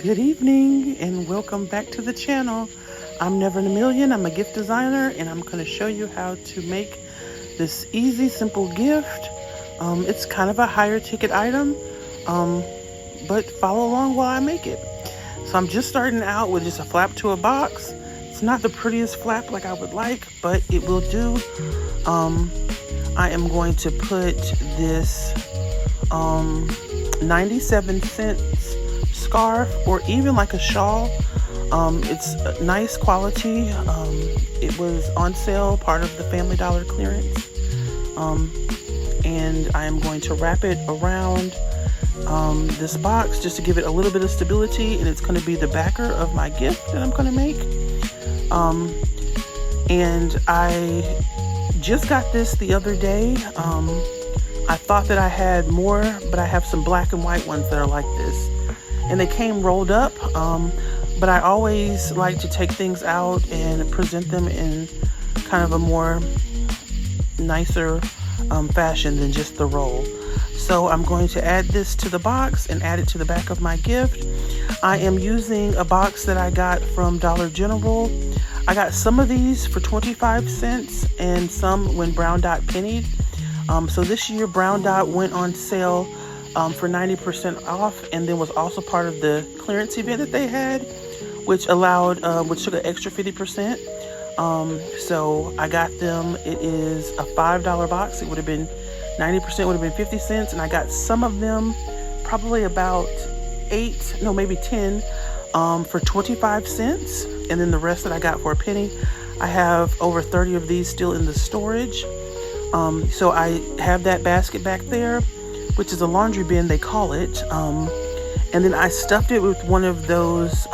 Good evening and welcome back to the channel. I'm Never in a Million. I'm a gift designer and I'm going to show you how to make this easy, simple gift. It's kind of a higher ticket item, but follow along while I make it. So I'm just starting out with just a flap to a box. It's not the prettiest flap like I would like, but it will do. I am going to put this 97 cents scarf or even like a shawl. It's nice quality. It was on sale, part of the Family Dollar clearance. And I am going to wrap it around this box just to give it a little bit of stability, and it's going to be the backer of my gift that I'm going to make. And I just got this the other day. I thought that I had more, but I have some black and white ones that are like this. And they came rolled up, but I always like to take things out and present them in kind of a more nicer fashion than just the roll. So I'm going to add this to the box and add it to the back of my gift. I am using a box that I got from Dollar General. I got some of these for 25 cents and some when Brown Dot pennied. So this year Brown Dot went on sale for 90% off, and then was also part of the clearance event that they had, which allowed, which took an extra 50%. So I got them. It is a $5 box. It would have been 90% would have been 50 cents, and I got some of them, probably about 8, no, maybe 10, for 25 cents, and then the rest that I got for a penny. I have over 30 of these still in the storage. So I have that basket back there, which is a laundry bin, they call it. And then I stuffed it with one of those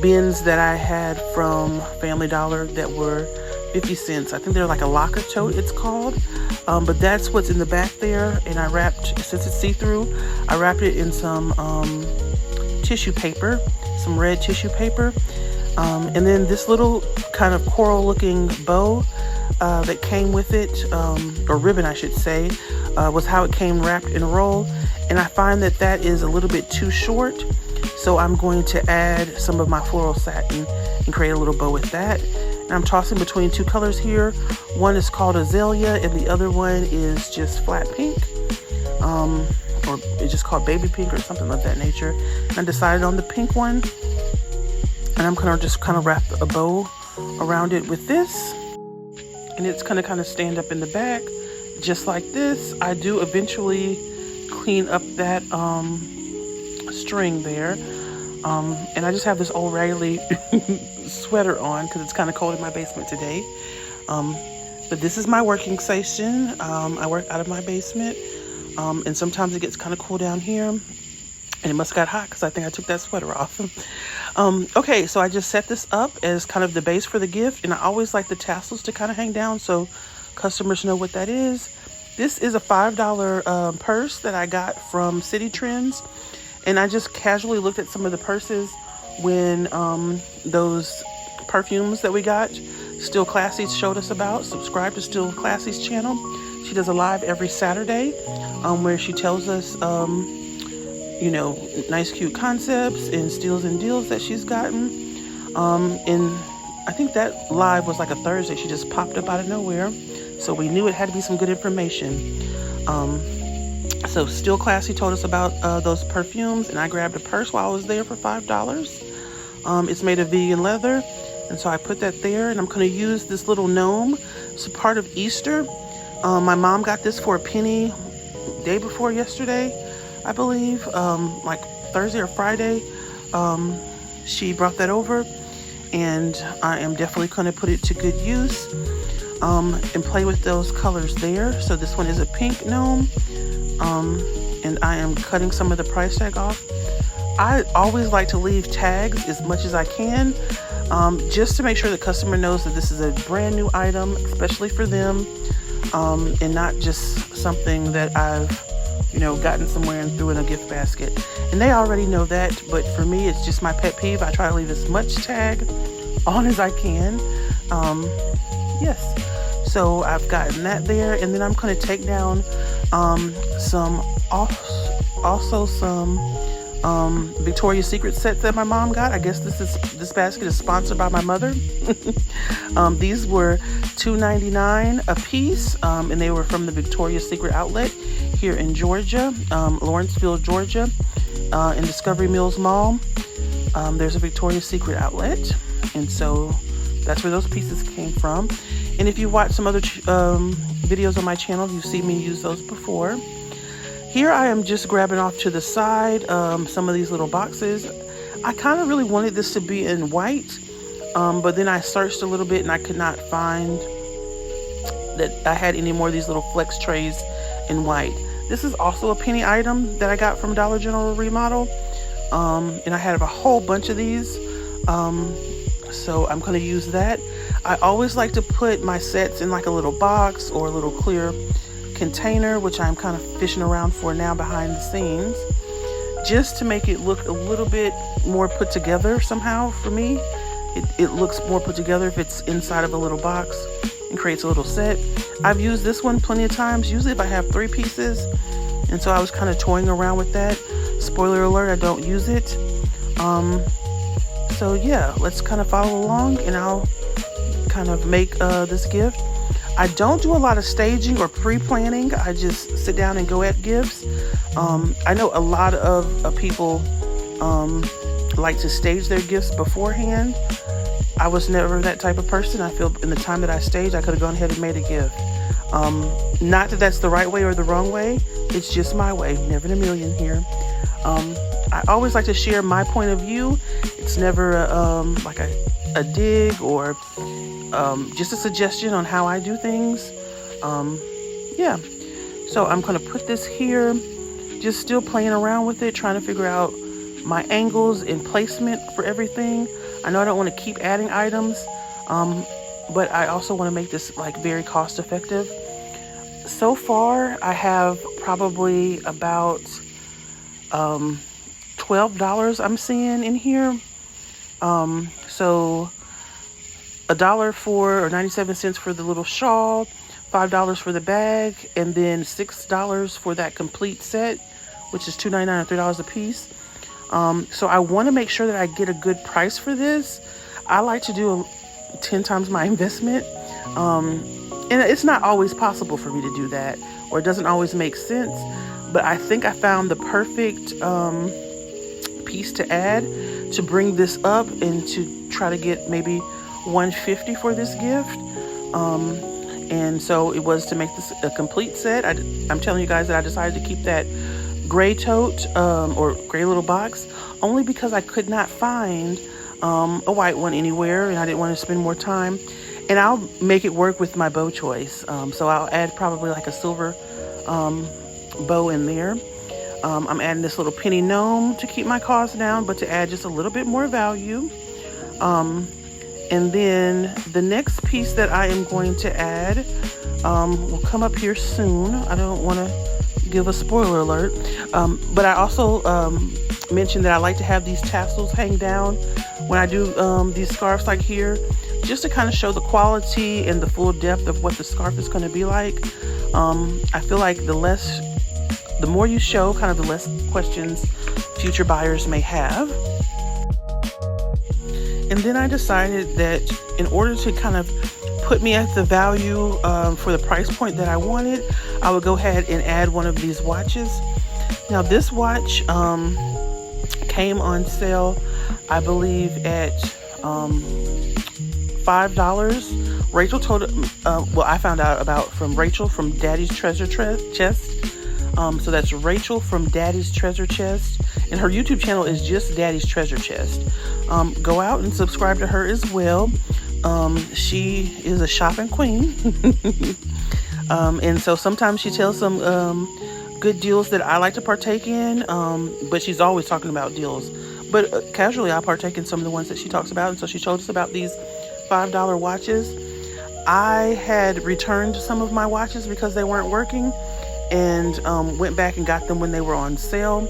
bins that I had from Family Dollar that were 50 cents. I think they're like a locker tote, it's called. But that's what's in the back there. And I wrapped, since it's see-through, I wrapped it in some tissue paper, some red tissue paper. And then this little kind of coral looking bow that came with it, or ribbon I should say, was how it came wrapped in a roll. And I find that that is a little bit too short, so I'm going to add some of my floral satin and create a little bow with that. And I'm tossing between two colors here. One is called Azalea and the other one is just flat pink, or it's just called baby pink or something of that nature. And I decided on the pink one, and I'm gonna just kind of wrap a bow around it with this. And it's gonna kind of stand up in the back just like this. I do eventually clean up that string there. And I just have this old raggedy sweater on because it's kind of cold in my basement today. But this is my working station. I work out of my basement, and sometimes it gets kind of cool down here, and it must have got hot because I think I took that sweater off. Okay, so I just set this up as kind of the base for the gift, and I always like the tassels to kind of hang down so customers know what that is. This is a $5 purse that I got from City Trends, and I just casually looked at some of the purses when those perfumes that we got, Still Classy showed us about. Subscribe to Still Classy's channel. She does a live every Saturday where she tells us you know, nice cute concepts and steals and deals that she's gotten. And I think that live was like a Thursday. She just popped up out of nowhere, so we knew it had to be some good information. So Still Classy told us about those perfumes, and I grabbed a purse while I was there for $5. It's made of vegan leather, and so I put that there, and I'm going to use this little gnome. It's a part of Easter. My mom got this for a penny day before yesterday, I believe, like Thursday or Friday. She brought that over, and I am definitely going to put it to good use and play with those colors there. So this one is a pink gnome, and I am cutting some of the price tag off. I always like to leave tags as much as I can, just to make sure the customer knows that this is a brand new item, especially for them, and not just something that I've, you know, gotten somewhere and threw in a gift basket. And they already know that, but for me, it's just my pet peeve. I try to leave as much tag on as I can. Yes, so I've gotten that there, and then I'm going to take down some Victoria's Secret set that my mom got. I guess this basket is sponsored by my mother. These were $2.99 a piece, and they were from the Victoria's Secret outlet here in Georgia, Lawrenceville, Georgia, in Discovery Mills Mall. There's a Victoria's Secret outlet, and so that's where those pieces came from. And if you watch some other videos on my channel, you've seen me use those before. Here I am just grabbing off to the side some of these little boxes. I kind of really wanted this to be in white, but then I searched a little bit and I could not find that I had any more of these little flex trays in white. This is also a penny item that I got from Dollar General Remodel, and I had a whole bunch of these, so I'm going to use that. I always like to put my sets in like a little box or a little clear container, which I'm kind of fishing around for now behind the scenes, just to make it look a little bit more put together somehow. For me, it looks more put together if it's inside of a little box and creates a little set. I've used this one plenty of times, usually if I have 3 pieces, and so I was kind of toying around with that. Spoiler alert, I don't use it. So yeah, let's kind of follow along and I'll kind of make this gift. I don't do a lot of staging or pre-planning. I just sit down and go at gifts. I know a lot of people like to stage their gifts beforehand. I was never that type of person. I feel in the time that I staged, I could have gone ahead and made a gift. Not that that's the right way or the wrong way. It's just my way. Never in a million here. I always like to share my point of view. It's never like a dig or just a suggestion on how I do things. Yeah, so I'm gonna put this here, just still playing around with it, trying to figure out my angles and placement for everything. I know I don't want to keep adding items, but I also want to make this like very cost effective. So far I have probably about $12 I'm seeing in here. So $1 or 97 cents for the little shawl, $5 for the bag, and then $6 for that complete set, which is $2.99 or $3 a piece. So I want to make sure that I get a good price for this. I like to do 10 times my investment. And it's not always possible for me to do that, or it doesn't always make sense. But I think I found the perfect piece to add to bring this up and to try to get maybe $150 for this gift. And so it was to make this a complete set. I'm telling you guys that I decided to keep that gray tote or gray little box only because I could not find a white one anywhere, and I didn't want to spend more time. And I'll make it work with my bow choice. So I'll add probably like a silver bow in there. I'm adding this little penny gnome to keep my costs down, but to add just a little bit more value. And then the next piece that I am going to add will come up here soon. I don't want to give a spoiler alert, but I also mentioned that I like to have these tassels hang down when I do these scarves like here, just to kind of show the quality and the full depth of what the scarf is going to be like. I feel like the more you show, kind of the less questions future buyers may have. And then I decided that in order to kind of put me at the value for the price point that I wanted, I would go ahead and add one of these watches. Now this watch came on sale, I believe, at $5. Rachel told I found out about from Rachel from Daddy's Treasure Chest. So that's Rachel from Daddy's Treasure Chest, and her YouTube channel is just Daddy's Treasure Chest. Go out and subscribe to her as well. She is a shopping queen. And so sometimes she tells some good deals that I like to partake in, but she's always talking about deals. But casually I'll partake in some of the ones that she talks about. And so she told us about these $5 watches. I had returned some of my watches because they weren't working, and went back and got them when they were on sale.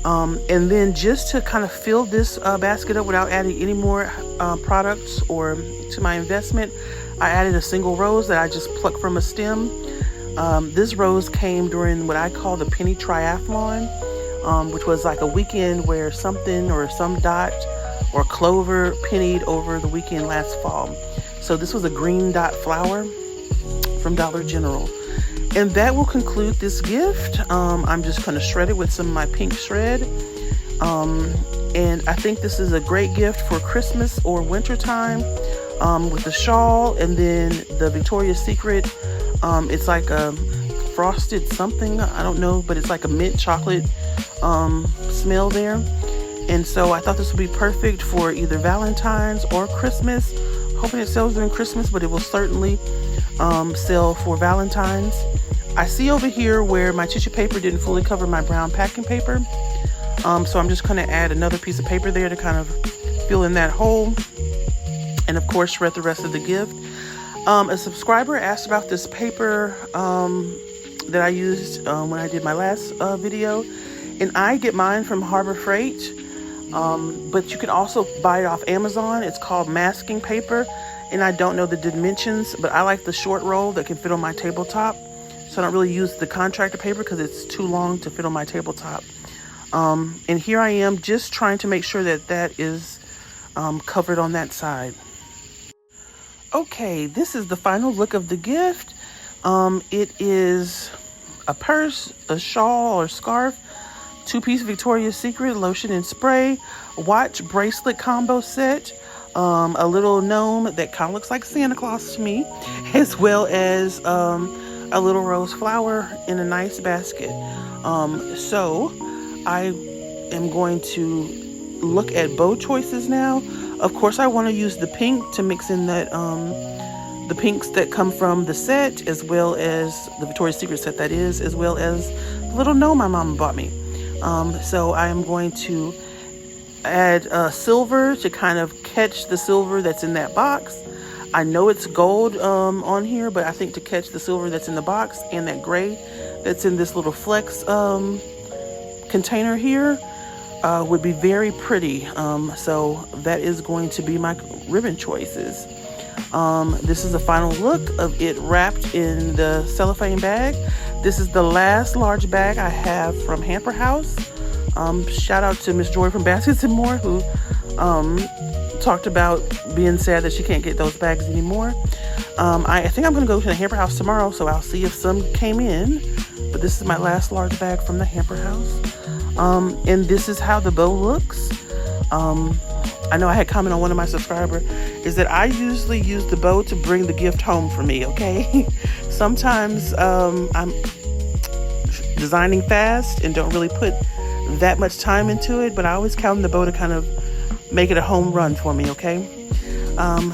And then just to kind of fill this basket up without adding any more products or to my investment, I added a single rose that I just plucked from a stem. This rose came during what I call the penny triathlon. which was like a weekend where something or some dot or clover pennied over the weekend last fall. So this was a green dot flower from Dollar General. And that will conclude this gift. I'm just going to shred it with some of my pink shred. And I think this is a great gift for Christmas or winter time, with the shawl, and then the Victoria's Secret. It's like a frosted something, I don't know, but it's like a mint chocolate smell there. And so I thought this would be perfect for either Valentine's or Christmas. Hoping it sells during Christmas, but it will certainly sell for Valentine's. I see over here where my tissue paper didn't fully cover my brown packing paper. So I'm just going to add another piece of paper there to kind of fill in that hole. And of course, shred the rest of the gift. A subscriber asked about this paper that I used when I did my last video. And I get mine from Harbor Freight. But you can also buy it off Amazon. It's called masking paper. And I don't know the dimensions, but I like the short roll that can fit on my tabletop. So I don't really use the contractor paper because it's too long to fit on my tabletop. And here I am just trying to make sure that that is covered on that side. Okay, this is the final look of the gift. It is a purse, a shawl or scarf, 2-piece Victoria's Secret lotion and spray, watch bracelet combo set, a little gnome that kind of looks like Santa Claus to me, as well as a little rose flower in a nice basket. So I am going to look at bow choices now. Of course, I want to use the pink to mix in that the pinks that come from the set, as well as the Victoria's Secret set, that is, as well as the little gnome my mama bought me. So I am going to add silver to kind of catch the silver that's in that box. I know it's gold on here, but I think to catch the silver that's in the box and that gray that's in this little flex container here would be very pretty. So that is going to be my ribbon choices. This is the final look of it wrapped in the cellophane bag. This is the last large bag I have from Hamper House. Shout out to Miss Joy from Baskets and More, who talked about being sad that she can't get those bags anymore. I think I'm going to go to the Hamper House tomorrow, so I'll see if some came in. But this is my last large bag from the Hamper House. And this is how the bow looks. I know I had comment on one of my subscribers is that I usually use the bow to bring the gift home for me, okay? Sometimes I'm designing fast and don't really put that much time into it, but I always count on the bow to kind of make it a home run for me, okay?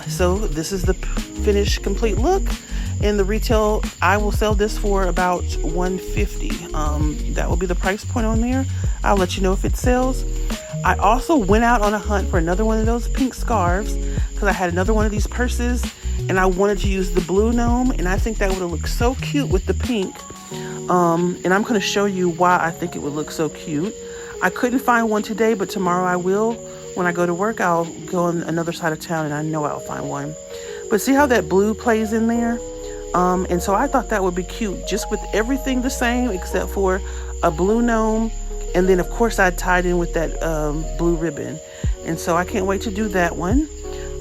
So this is the finished complete look. In the retail, I will sell this for about $150. That will be the price point on there. I'll let you know if it sells. I also went out on a hunt for another one of those pink scarves because I had another one of these purses and I wanted to use the blue gnome, and I think that would have looked so cute with the pink. And I'm going to show you why I think it would look so cute. I couldn't find one today, but tomorrow I will. When I go to work, I'll go on another side of town and I know I'll find one. But see how that blue plays in there? And so I thought that would be cute, just with everything the same except for a blue gnome. And then of course I tied in with that blue ribbon. And so I can't wait to do that one.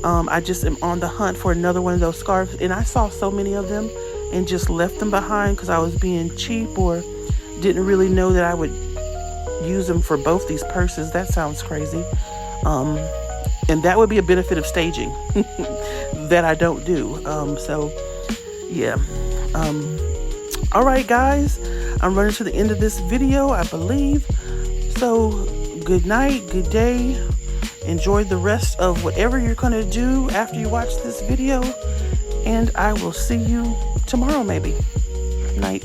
I just am on the hunt for another one of those scarves, and I saw so many of them and just left them behind because I was being cheap or didn't really know that I would use them for both these purses. That sounds crazy. And that would be a benefit of staging that I don't do. So yeah. All right, guys, I'm running to the end of this video, I believe. So good night, good day. Enjoy the rest of whatever you're going to do after you watch this video. And I will see you tomorrow, maybe. Night.